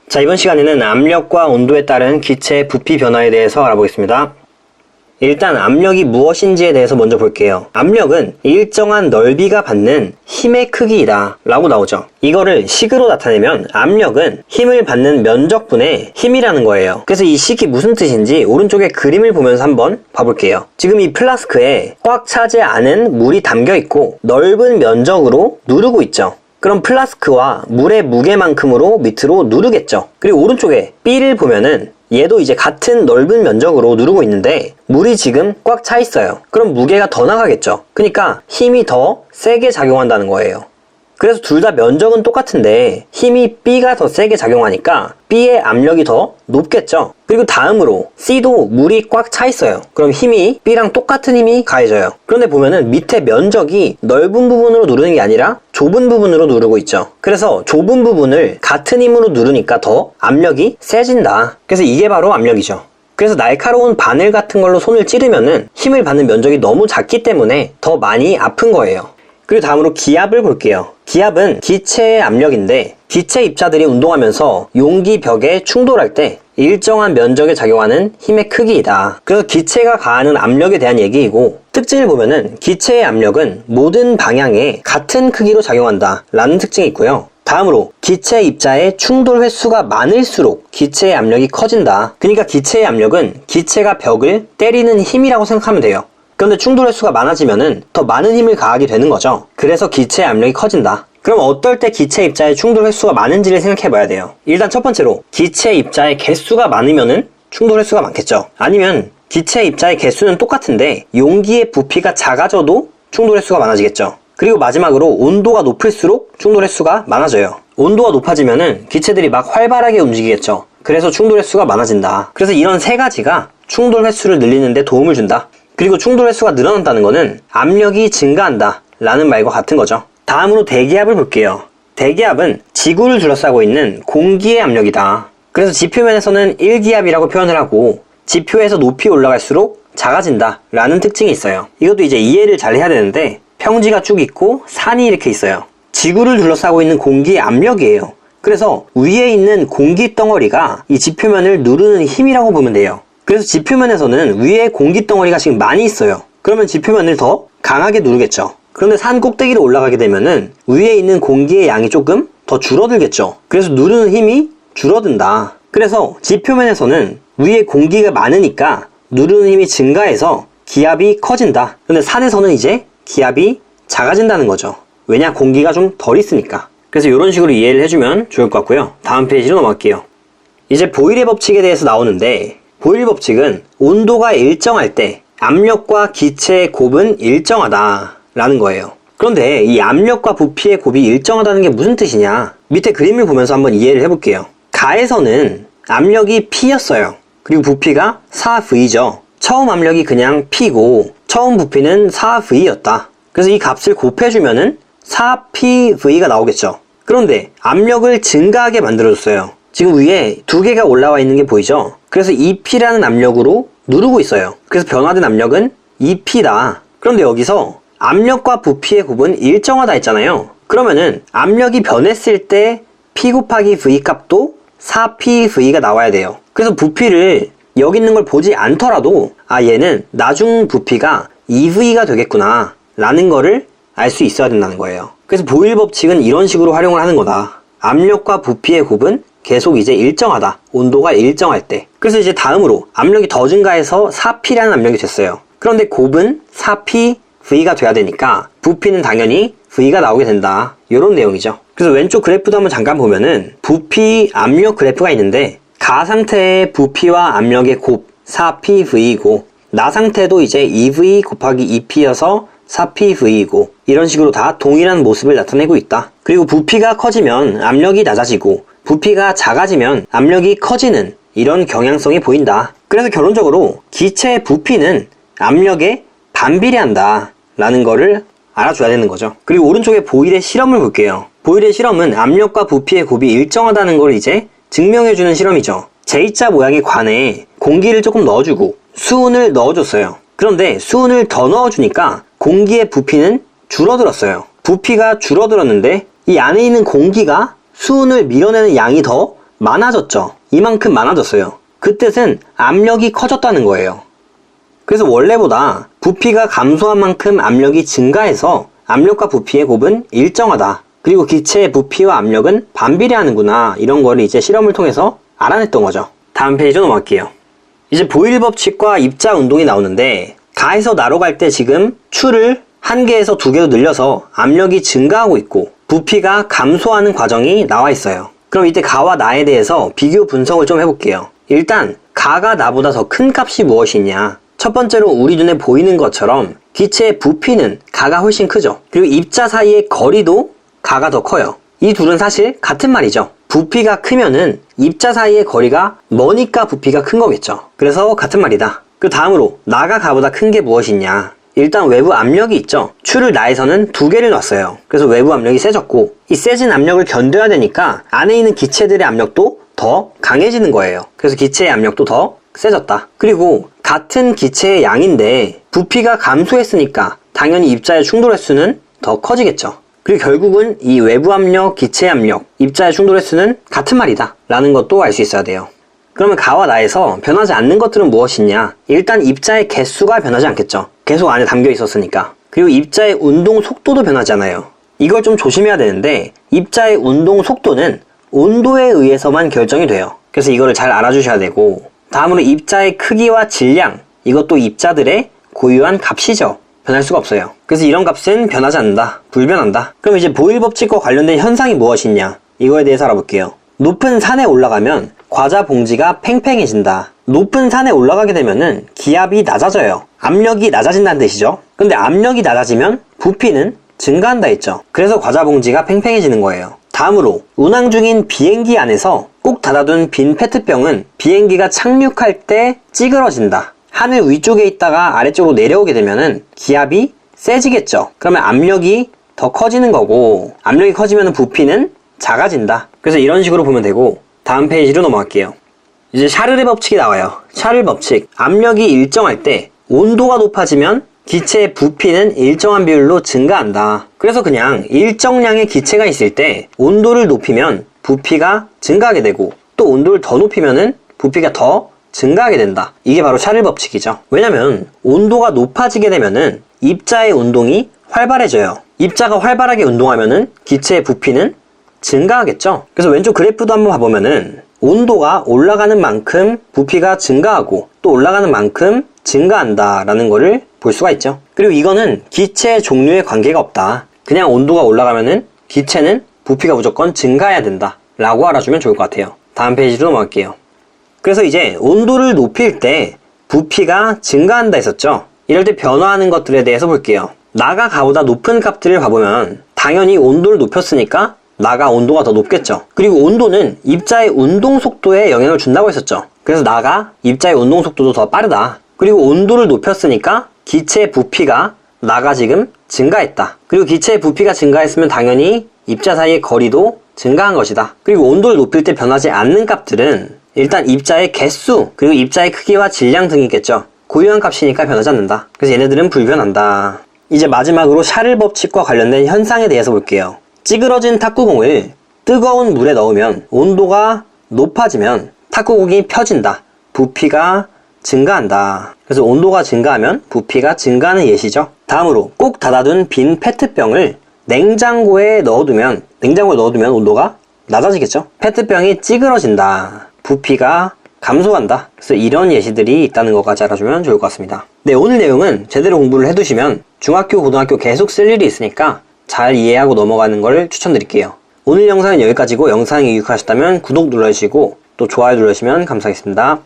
자, 이번 시간에는 압력과 온도에 따른 기체의 부피 변화에 대해서 알아보겠습니다. 일단 압력이 무엇인지에 대해서 먼저 볼게요. 압력은 일정한 넓이가 받는 힘의 크기이다 라고 나오죠. 이거를 식으로 나타내면 압력은 힘을 받는 면적분의 힘이라는 거예요. 그래서 이 식이 무슨 뜻인지 오른쪽에 그림을 보면서 한번 봐볼게요. 지금 이 플라스크에 꽉 차지 않은 물이 담겨 있고 넓은 면적으로 누르고 있죠. 그럼 플라스크와 물의 무게만큼으로 밑으로 누르겠죠. 그리고 오른쪽에 B를 보면은 얘도 이제 같은 넓은 면적으로 누르고 있는데 물이 지금 꽉 차 있어요. 그럼 무게가 더 나가겠죠. 그러니까 힘이 더 세게 작용한다는 거예요. 그래서 둘 다 면적은 똑같은데 힘이 B가 더 세게 작용하니까 B의 압력이 더 높겠죠. 그리고 다음으로 C도 물이 꽉 차 있어요. 그럼 힘이 B랑 똑같은 힘이 가해져요. 그런데 보면은 밑에 면적이 넓은 부분으로 누르는 게 아니라 좁은 부분으로 누르고 있죠. 그래서 좁은 부분을 같은 힘으로 누르니까 더 압력이 세진다. 그래서 이게 바로 압력이죠. 그래서 날카로운 바늘 같은 걸로 손을 찌르면은 힘을 받는 면적이 너무 작기 때문에 더 많이 아픈 거예요. 그리고 다음으로 기압을 볼게요. 기압은 기체의 압력인데 기체 입자들이 운동하면서 용기 벽에 충돌할 때 일정한 면적에 작용하는 힘의 크기이다. 그래서 기체가 가하는 압력에 대한 얘기이고 특징을 보면은 기체의 압력은 모든 방향에 같은 크기로 작용한다 라는 특징이 있고요. 다음으로 기체 입자의 충돌 횟수가 많을수록 기체의 압력이 커진다. 그러니까 기체의 압력은 기체가 벽을 때리는 힘이라고 생각하면 돼요. 그런데 충돌 횟수가 많아지면은 더 많은 힘을 가하게 되는 거죠. 그래서 기체의 압력이 커진다. 그럼 어떨 때 기체 입자의 충돌 횟수가 많은지를 생각해 봐야 돼요. 일단 첫 번째로 기체 입자의 개수가 많으면은 충돌 횟수가 많겠죠. 아니면 기체 입자의 개수는 똑같은데 용기의 부피가 작아져도 충돌 횟수가 많아지겠죠. 그리고 마지막으로 온도가 높을수록 충돌 횟수가 많아져요. 온도가 높아지면은 기체들이 막 활발하게 움직이겠죠. 그래서 충돌 횟수가 많아진다. 그래서 이런 세 가지가 충돌 횟수를 늘리는 데 도움을 준다. 그리고 충돌 횟수가 늘어난다는 것은 압력이 증가한다 라는 말과 같은 거죠. 다음으로 대기압을 볼게요. 대기압은 지구를 둘러싸고 있는 공기의 압력이다. 그래서 지표면에서는 1기압이라고 표현을 하고 지표에서 높이 올라갈수록 작아진다 라는 특징이 있어요. 이것도 이제 이해를 잘 해야 되는데 평지가 쭉 있고 산이 이렇게 있어요. 지구를 둘러싸고 있는 공기의 압력이에요. 그래서 위에 있는 공기 덩어리가 이 지표면을 누르는 힘이라고 보면 돼요. 그래서 지표면에서는 위에 공기 덩어리가 지금 많이 있어요. 그러면 지표면을 더 강하게 누르겠죠. 그런데 산 꼭대기로 올라가게 되면은 위에 있는 공기의 양이 조금 더 줄어들겠죠. 그래서 누르는 힘이 줄어든다. 그래서 지표면에서는 위에 공기가 많으니까 누르는 힘이 증가해서 기압이 커진다. 근데 산에서는 이제 기압이 작아진다는 거죠. 왜냐? 공기가 좀 덜 있으니까. 그래서 이런 식으로 이해를 해주면 좋을 것 같고요. 다음 페이지로 넘어갈게요. 이제 보일의 법칙에 대해서 나오는데 보일 법칙은 온도가 일정할 때 압력과 기체의 곱은 일정하다 라는 거예요. 그런데 이 압력과 부피의 곱이 일정하다는 게 무슨 뜻이냐? 밑에 그림을 보면서 한번 이해를 해볼게요. 가에서는 압력이 P였어요. 그리고 부피가 4V죠. 처음 압력이 그냥 P고 처음 부피는 4V였다. 그래서 이 값을 곱해주면은 4PV가 나오겠죠. 그런데 압력을 증가하게 만들어줬어요. 지금 위에 두 개가 올라와 있는 게 보이죠? 그래서 2P라는 압력으로 누르고 있어요. 그래서 변화된 압력은 2P다. 그런데 여기서 압력과 부피의 곱은 일정하다 했잖아요. 그러면은 압력이 변했을 때 P 곱하기 V 값도 4PV가 나와야 돼요. 그래서 부피를 여기 있는 걸 보지 않더라도 얘는 나중 부피가 2V가 되겠구나 라는 거를 알 수 있어야 된다는 거예요. 그래서 보일 법칙은 이런 식으로 활용을 하는 거다. 압력과 부피의 곱은 계속 이제 일정하다. 온도가 일정할 때. 그래서 이제 다음으로 압력이 더 증가해서 4P라는 압력이 됐어요. 그런데 곱은 4PV가 돼야 되니까 부피는 당연히 V가 나오게 된다. 이런 내용이죠. 그래서 왼쪽 그래프도 한번 잠깐 보면은 부피 압력 그래프가 있는데 가 상태의 부피와 압력의 곱 4PV이고 나 상태도 이제 2V 곱하기 2P여서 4PV이고 이런 식으로 다 동일한 모습을 나타내고 있다. 그리고 부피가 커지면 압력이 낮아지고 부피가 작아지면 압력이 커지는 이런 경향성이 보인다. 그래서 결론적으로 기체의 부피는 압력에 반비례한다 라는 거를 알아줘야 되는 거죠. 그리고 오른쪽에 보일의 실험을 볼게요. 보일의 실험은 압력과 부피의 곱이 일정하다는 걸 이제 증명해주는 실험이죠. J자 모양의 관에 공기를 조금 넣어주고 수은을 넣어줬어요. 그런데 수은을 더 넣어주니까 공기의 부피는 줄어들었어요. 부피가 줄어들었는데 이 안에 있는 공기가 수은을 밀어내는 양이 더 많아졌죠. 이만큼 많아졌어요. 그 뜻은 압력이 커졌다는 거예요. 그래서 원래보다 부피가 감소한 만큼 압력이 증가해서 압력과 부피의 곱은 일정하다. 그리고 기체의 부피와 압력은 반비례하는구나. 이런 거를 이제 실험을 통해서 알아냈던 거죠. 다음 페이지로 넘어갈게요. 이제 보일 법칙과 입자 운동이 나오는데 가에서 나로 갈 때 지금 추를 1개에서 2개로 늘려서 압력이 증가하고 있고 부피가 감소하는 과정이 나와 있어요. 그럼 이때 가와 나에 대해서 비교 분석을 좀 해볼게요. 일단 가가 나보다 더 큰 값이 무엇이냐. 첫 번째로 우리 눈에 보이는 것처럼 기체의 부피는 가가 훨씬 크죠. 그리고 입자 사이의 거리도 가가 더 커요. 이 둘은 사실 같은 말이죠. 부피가 크면은 입자 사이의 거리가 머니까 부피가 큰 거겠죠. 그래서 같은 말이다. 그 다음으로 나가 가보다 큰 게 무엇이냐. 일단 외부 압력이 있죠. 추를 나에서는 2개를 놨어요. 그래서 외부 압력이 세졌고 이 세진 압력을 견뎌야 되니까 안에 있는 기체들의 압력도 더 강해지는 거예요. 그래서 기체의 압력도 더 세졌다. 그리고 같은 기체의 양인데 부피가 감소했으니까 당연히 입자의 충돌 횟수는 더 커지겠죠. 그리고 결국은 이 외부 압력, 기체 압력, 입자의 충돌 횟수는 같은 말이다 라는 것도 알 수 있어야 돼요. 그러면 가와 나에서 변하지 않는 것들은 무엇이냐? 일단 입자의 개수가 변하지 않겠죠. 계속 안에 담겨 있었으니까. 그리고 입자의 운동 속도도 변하지 않아요. 이걸 좀 조심해야 되는데 입자의 운동 속도는 온도에 의해서만 결정이 돼요. 그래서 이거를 잘 알아주셔야 되고, 다음으로 입자의 크기와 질량, 이것도 입자들의 고유한 값이죠. 변할 수가 없어요. 그래서 이런 값은 변하지 않는다. 불변한다. 그럼 이제 보일 법칙과 관련된 현상이 무엇이냐? 이거에 대해서 알아볼게요. 높은 산에 올라가면 과자 봉지가 팽팽해진다. 높은 산에 올라가게 되면은 기압이 낮아져요. 압력이 낮아진다는 뜻이죠. 근데 압력이 낮아지면 부피는 증가한다 했죠. 그래서 과자 봉지가 팽팽해지는 거예요. 다음으로 운항 중인 비행기 안에서 꼭 닫아둔 빈 페트병은 비행기가 착륙할 때 찌그러진다. 하늘 위쪽에 있다가 아래쪽으로 내려오게 되면은 기압이 세지겠죠. 그러면 압력이 더 커지는 거고, 압력이 커지면 부피는 작아진다. 그래서 이런 식으로 보면 되고, 다음 페이지로 넘어갈게요. 이제 샤를의 법칙이 나와요. 샤를 법칙. 압력이 일정할 때 온도가 높아지면 기체의 부피는 일정한 비율로 증가한다. 그래서 그냥 일정량의 기체가 있을 때 온도를 높이면 부피가 증가하게 되고, 또 온도를 더 높이면은 부피가 더 증가하게 된다. 이게 바로 샤를 법칙이죠. 왜냐면 온도가 높아지게 되면은 입자의 운동이 활발해져요. 입자가 활발하게 운동하면은 기체의 부피는 증가하겠죠. 그래서 왼쪽 그래프도 한번 봐보면은 온도가 올라가는 만큼 부피가 증가하고 또 올라가는 만큼 증가한다 라는 거를 볼 수가 있죠. 그리고 이거는 기체의 종류에 관계가 없다. 그냥 온도가 올라가면은 기체는 부피가 무조건 증가해야 된다 라고 알아주면 좋을 것 같아요. 다음 페이지로 넘어갈게요. 그래서 이제 온도를 높일 때 부피가 증가한다 했었죠. 이럴 때 변화하는 것들에 대해서 볼게요. 나가 가보다 높은 값들을 봐보면 당연히 온도를 높였으니까 나가 온도가 더 높겠죠. 그리고 온도는 입자의 운동 속도에 영향을 준다고 했었죠. 그래서 나가 입자의 운동 속도도 더 빠르다. 그리고 온도를 높였으니까 기체의 부피가 나가 지금 증가했다. 그리고 기체의 부피가 증가했으면 당연히 입자 사이의 거리도 증가한 것이다. 그리고 온도를 높일 때 변하지 않는 값들은 일단 입자의 개수, 그리고 입자의 크기와 질량 등이겠죠. 고유한 값이니까 변하지 않는다. 그래서 얘네들은 불변한다. 이제 마지막으로 샤를 법칙과 관련된 현상에 대해서 볼게요. 찌그러진 탁구공을 뜨거운 물에 넣으면 온도가 높아지면 탁구공이 펴진다. 부피가 증가한다. 그래서 온도가 증가하면 부피가 증가하는 예시죠. 다음으로 꼭 닫아둔 빈 페트병을 냉장고에 넣어두면 온도가 낮아지겠죠. 페트병이 찌그러진다. 부피가 감소한다. 그래서 이런 예시들이 있다는 것까지 알아주면 좋을 것 같습니다. 네, 오늘 내용은 제대로 공부를 해두시면 중학교, 고등학교 계속 쓸 일이 있으니까 잘 이해하고 넘어가는 걸 추천드릴게요. 오늘 영상은 여기까지고 영상이 유익하셨다면 구독 눌러주시고 또 좋아요 눌러주시면 감사하겠습니다.